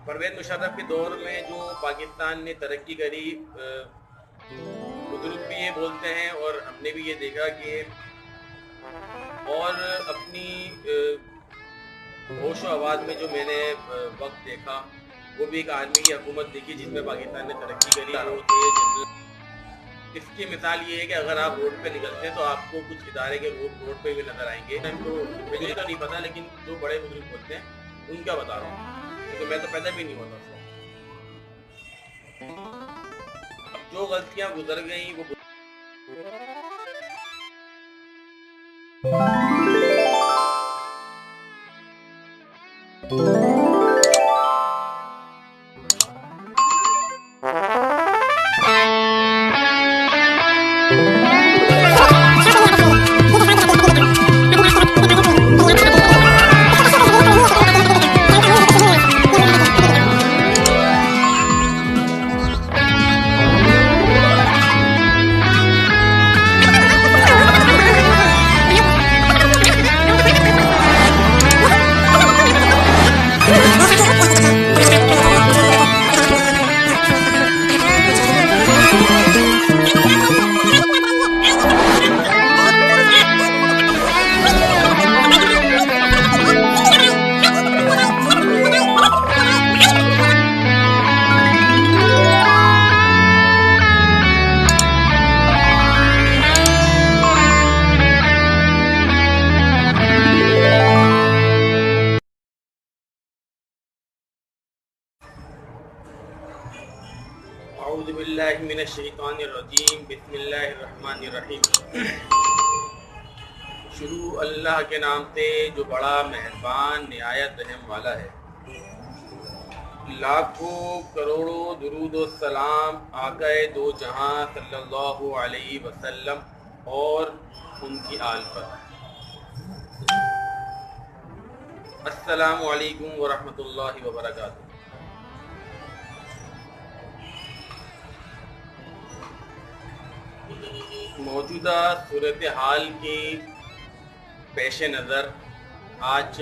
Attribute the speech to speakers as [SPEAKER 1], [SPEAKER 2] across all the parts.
[SPEAKER 1] परवेज़ मुशर्रफ के दौर में जो पाकिस्तान ने तरक्की करी, बुजुर्ग भी ये बोलते हैं और हमने भी ये देखा कि और अपनी होश व आवाज़ में जो मैंने वक्त देखा वो भी एक आर्मी की हुकूमत देखी जिसमें पाकिस्तान ने तरक्की करी। वो थे जनरल। इसकी मिसाल ये है कि अगर आप रोड पे निकलते हैं तो आपको कुछ इदारे के रोड पे भी नज़र आएंगे। तो मुझे तो नहीं पता, लेकिन जो बड़े बुजुर्ग होते हैं उनका बता रहा हूँ, क्योंकि मैं तो पैदा भी नहीं होता। अब जो गलतियाँ गुजर गई वो अऊज़ु बिल्लाहि मिनश शैतानिर रजीम, बिस्मिल्लाहिर्रहमानिर्रहीम। शुरू अल्लाह के नाम से जो बड़ा मेहरबान निहायत रहम वाला है। लाखों करोड़ों दुरूद व सलाम आक़ाए दो जहां सल्लल्लाहु अलैहि वसल्लम और उनकी आल पर। अस्सलामु अलैकुम व रहमतुल्लाहि व बरकातुहू। मौजूदा सूरत हाल की पेश नज़र आज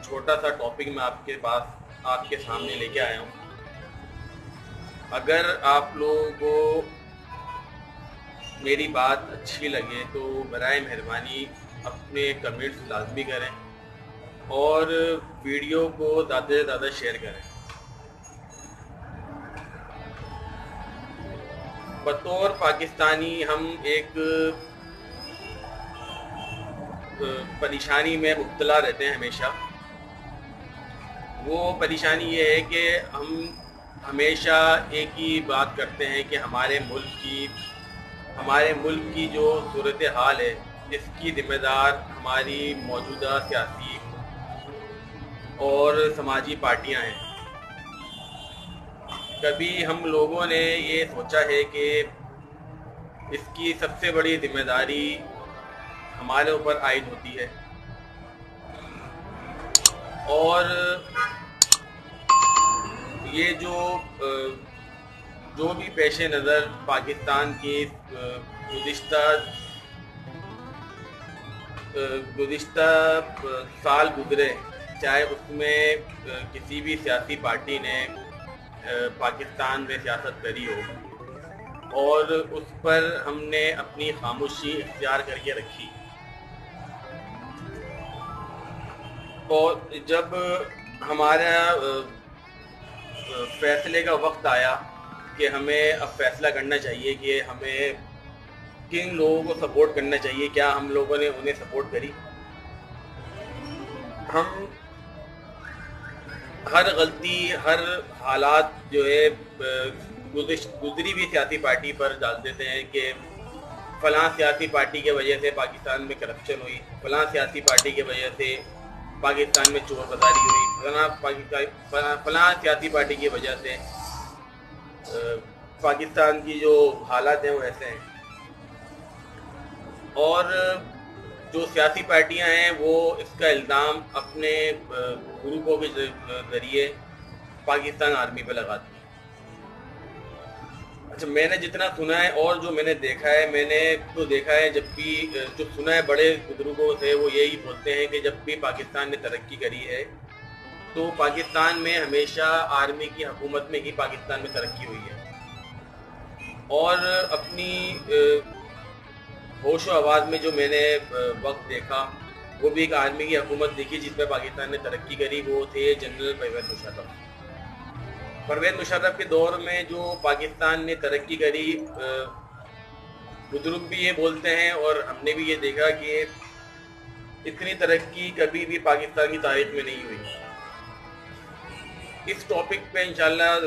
[SPEAKER 1] छोटा सा टॉपिक मैं आपके सामने लेके आया हूँ। अगर आप लोगों को मेरी बात अच्छी लगे तो बराए मेहरबानी अपने कमेंट्स लाजमी करें और वीडियो को ज़्यादा से ज़्यादा शेयर करें। बतौर पाकिस्तानी हम एक परेशानी में मुब्तला रहते हैं हमेशा। वो परेशानी ये है कि हम हमेशा एक ही बात करते हैं कि हमारे मुल्क की जो सूरत हाल है इसकी ज़िम्मेदार हमारी मौजूदा सियासी और समाजी पार्टियां हैं। कभी हम लोगों ने ये सोचा है कि इसकी सबसे बड़ी जिम्मेदारी हमारे ऊपर आयद होती है और ये जो भी पेश नज़र पाकिस्तान की गुज़िश्ता साल गुजरे, चाहे उसमें किसी भी सियासी पार्टी ने पाकिस्तान में सियासत करी हो और उस पर हमने अपनी खामोशी इख्तियार करके रखी। और जब हमारा फैसले का वक्त आया कि हमें अब फैसला करना चाहिए कि हमें किन लोगों को सपोर्ट करना चाहिए, क्या हम लोगों ने उन्हें सपोर्ट करी। हम हर गलती, हर हालात जो है गुजरी भी सियासी पार्टी पर डाल देते हैं कि फ़लाँ सियासी पार्टी के वजह से पाकिस्तान में करप्शन हुई, फ़लाँ सियासी पार्टी के वजह से पाकिस्तान में चोर बाज़ारी हुई, फ़लाँ सियासी पार्टी की वजह से पाकिस्तान की जो हालात हैं वो ऐसे हैं। और जो सियासी पार्टियां हैं वो इसका इल्ज़ाम अपने ग्रुपों के ज़रिए पाकिस्तान आर्मी पे लगाती हैं। अच्छा, मैंने जितना सुना है और जो मैंने देखा है, मैंने तो देखा है जब भी जो सुना है बड़े बुजुर्गों से, वो यही बोलते हैं कि जब भी पाकिस्तान ने तरक्की करी है तो पाकिस्तान में हमेशा आर्मी की हुकूमत में ही पाकिस्तान में तरक्की हुई है, और अपनी होश व आवाज़ में जो मैंने वक्त देखा वो भी एक आर्मी की हुकूमत देखी जिसमें पाकिस्तान ने तरक्की करी, वो थे जनरल परवेज़ मुशर्रफ। परवेज़ मुशर्रफ के दौर में जो पाकिस्तान ने तरक्की करी, बुजुर्ग भी ये बोलते हैं और हमने भी ये देखा कि इतनी तरक्की कभी भी पाकिस्तान की तारीख में नहीं हुई। इस टॉपिक पे इंशाल्लाह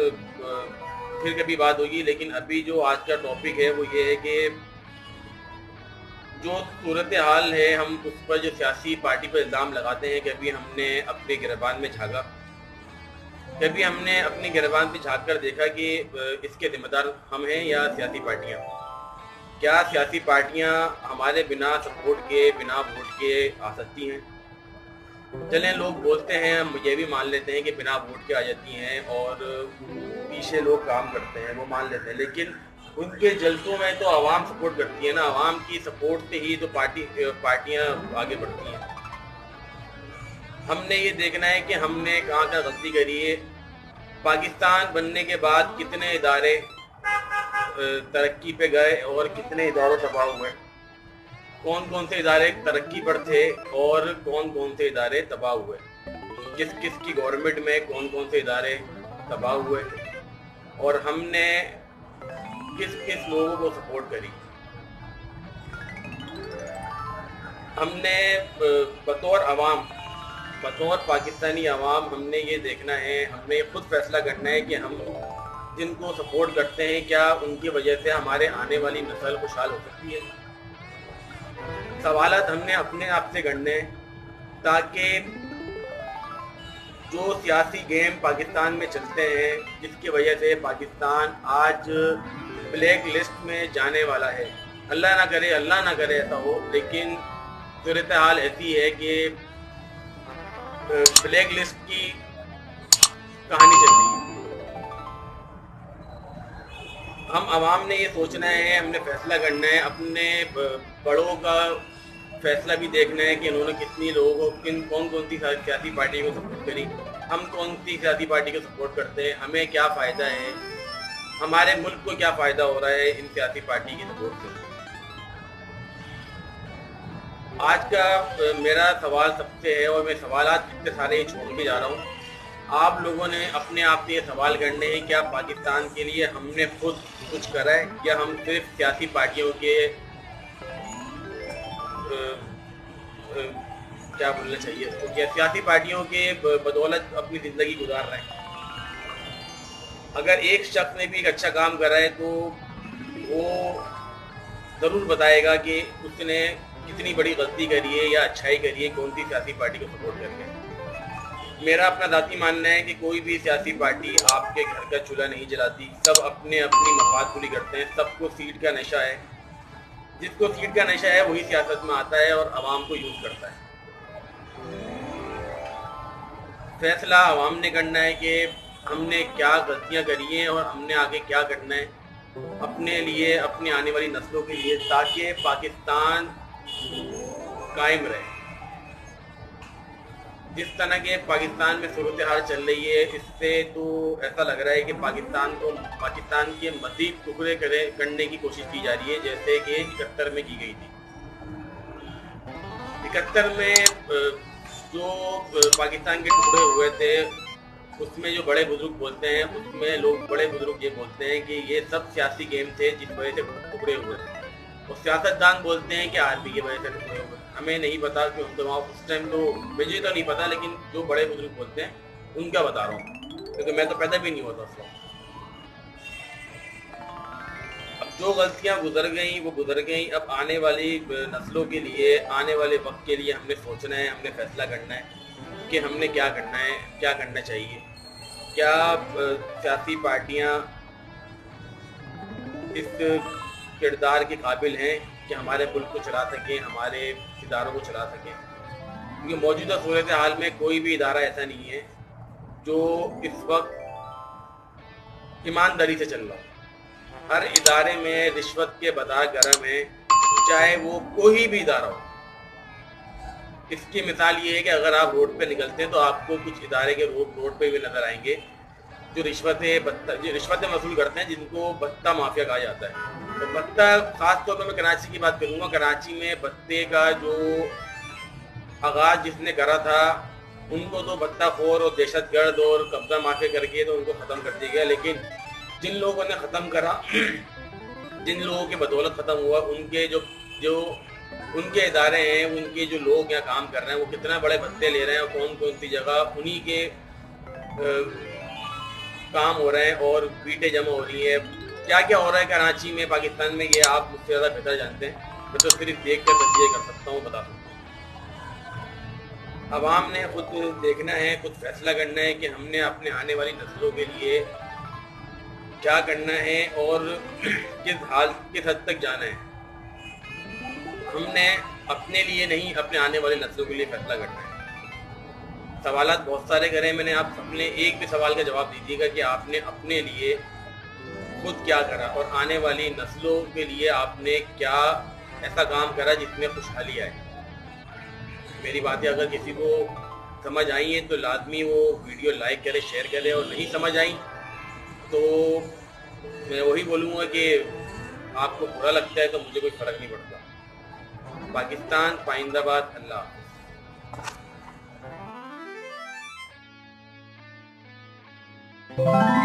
[SPEAKER 1] फिर कभी बात होगी, लेकिन अभी जो आज का टॉपिक है वो ये है कि जो सूरत हाल है, हम उस पर जो सियासी पार्टी पर इल्ज़ाम लगाते हैं, कभी हमने अपने गिरबान में झाँका, कभी हमने अपनी गिरबान पे झाँक कर देखा कि इसके जिम्मेदार हम हैं या सियासी पार्टियाँ। क्या सियासी पार्टियाँ हमारे बिना सपोर्ट के, बिना वोट के आ सकती हैं? चलें, लोग बोलते हैं, हम ये भी मान लेते हैं कि बिना वोट के आ जाती हैं, और पीछे लोग काम करते हैं, वो मान लेते हैं, लेकिन उनके जलसों में तो आवाम सपोर्ट करती है ना। आवाम की सपोर्ट से ही तो पार्टियां आगे बढ़ती हैं। हमने ये देखना है कि हमने कहाँ कहाँ गलती करी है। पाकिस्तान बनने के बाद कितने इदारे तरक्की पे गए और कितने इदारे तबाह हुए, कौन कौन से इदारे तरक्की पर थे और कौन कौन से इदारे तबाह हुए, किस किस की गवर्नमेंट में कौन कौन से इदारे तबाह हुए, और हमने किस किस लोगों को सपोर्ट करी। हमने बतौर अवाम, बतौर पाकिस्तानी अवाम, हमने ये देखना है, हमने खुद फैसला करना है कि हम जिनको सपोर्ट करते हैं, क्या उनकी वजह से हमारे आने वाली नस्ल खुशहाल हो सकती है। सवालात हमने अपने आप से करने हैं, ताकि जो सियासी गेम पाकिस्तान में चलते हैं, जिसकी वजह से पाकिस्तान आज ब्लैक लिस्ट में जाने वाला है, अल्लाह ना करे ऐसा हो, लेकिन सूरत हाल ऐसी है कि ब्लैक लिस्ट की कहानी चल रही है। हम आवाम ने ये सोचना है, हमने फैसला करना है, अपने बड़ों का फैसला भी देखना है कि उन्होंने कितनी लोगों को, कौन कौन सी सियासी पार्टी को सपोर्ट करी, हम कौन सी सियासी पार्टी को सपोर्ट करते हैं, हमें क्या फ़ायदा है, हमारे मुल्क को क्या फ़ायदा हो रहा है इन सियासी पार्टी की सपोर्ट से। आज का मेरा सवाल सबसे है, और मैं सवालात इतने सारे छोड़ के जा रहा हूँ, आप लोगों ने अपने आप से ये सवाल करने हैं, क्या पाकिस्तान के लिए हमने खुद कुछ करा है, या हम सिर्फ सियासी पार्टियों के क्या बोलना चाहिए, तो क्या सियासी पार्टियों के बदौलत अपनी ज़िंदगी गुजार रहे हैं। अगर एक शख्स ने भी एक अच्छा काम करा है तो वो ज़रूर बताएगा कि उसने कितनी बड़ी गलती करी है या अच्छाई करी है, कौन सी सियासी पार्टी को सपोर्ट करके। मेरा अपना ज़ाती मानना है कि कोई भी सियासी पार्टी आपके घर का चूल्हा नहीं जलाती, सब अपने अपनी मफाद पूरी करते हैं, सबको सीट का नशा है, जिसको सीट का नशा है वही सियासत में आता है और आवाम को यूज़ करता है। फैसला आवाम ने करना है कि हमने क्या गलतियां करी हैं और हमने आगे क्या करना है अपने लिए, अपनी आने वाली नस्लों के लिए, ताकि पाकिस्तान कायम रहे। जिस तरह के पाकिस्तान में सूरत हाल चल रही है, इससे तो ऐसा लग रहा है कि पाकिस्तान के मज़ीद टुकड़े करने की कोशिश की जा रही है, जैसे कि 71 में की गई थी। 71 में जो पाकिस्तान के टुकड़े हुए थे, उसमें जो बड़े बुजुर्ग बोलते हैं, उसमें लोग बड़े बुजुर्ग ये बोलते हैं कि ये सब सियासी गेम थे जिस वजह से टुकड़े हुए थे, और सियासतदान बोलते हैं कि आर्मी की वजह से टुकड़े हुए। हमें नहीं पता कि उस टाइम तो मुझे तो नहीं पता, लेकिन जो बड़े बुजुर्ग बोलते हैं उनका बता रहा हूँ, क्योंकि मैं तो पैदा भी नहीं हुआ था उस वक्त। अब जो गलतियाँ गुजर गई वो गुजर गई। अब आने वाली नस्लों के लिए, आने वाले वक्त के लिए हमने सोचना है, हमने फैसला करना है कि हमने क्या करना है, क्या करना चाहिए। क्या सियासी पार्टियाँ इस किरदार के काबिल हैं कि हमारे मुल्क को चला सकें, हमारे इदारों को चला सकें? क्योंकि मौजूदा सूरत हाल में कोई भी इदारा ऐसा नहीं है जो इस वक्त ईमानदारी से चल रहा हो। हर इदारे में रिश्वत के बाजार गर्म है, चाहे वो कोई भी इदारा हो। इसकी मिसाल ये है कि अगर आप रोड पे निकलते हैं तो आपको कुछ इदारे के रोड पे भी नजर आएंगे जो रिश्वतें वसूल करते हैं, जिनको भत्ता माफिया कहा जाता है। तो भत्ता खास तौर पर मैं कराची की बात करूँगा। कराची में भत्ते का जो आगाज जिसने करा था उनको तो भत्ता खोर और दहशतगर्द और कब्जा माफिया करके तो उनको ख़त्म कर दिया गया, लेकिन जिन लोगों ने ख़त्म करा, जिन लोगों के बदौलत ख़त्म हुआ, उनके जो उनके इदारे हैं, उनके जो लोग यहाँ काम कर रहे हैं, वो कितना बड़े भत्ते ले रहे हैं और कौन कौन सी जगह उन्हीं के काम हो रहे हैं और पीटें जमा हो रही है। क्या क्या हो रहा है कराची में, पाकिस्तान में, ये आप मुझसे ज़्यादा बेहतर जानते हैं। मैं तो सिर्फ देख कर तजज़िया कर सकता हूँ, बता सकता हूँ। अवाम ने खुद देखना है, खुद फैसला करना है कि हमने अपने आने वाली नस्लों के लिए क्या करना है और किस हद तक जाना है। हमने अपने लिए नहीं, अपने आने वाली नस्लों के लिए फैसला करना है। सवालात बहुत सारे करे, मैंने आप अपने एक भी सवाल का जवाब दीजिएगा कि आपने अपने लिए खुद क्या करा और आने वाली नस्लों के लिए आपने क्या ऐसा काम करा जिसमें खुशहाली आए। मेरी बातें अगर किसी को समझ आई हैं तो लाजमी वो वीडियो लाइक करे, शेयर करे, और नहीं समझ आई तो मैं वही बोलूँगा कि आपको बुरा लगता है तो मुझे कोई फ़र्क नहीं पड़ता। पाकिस्तान पाइंदाबाद, अल्लाह।
[SPEAKER 2] Bye.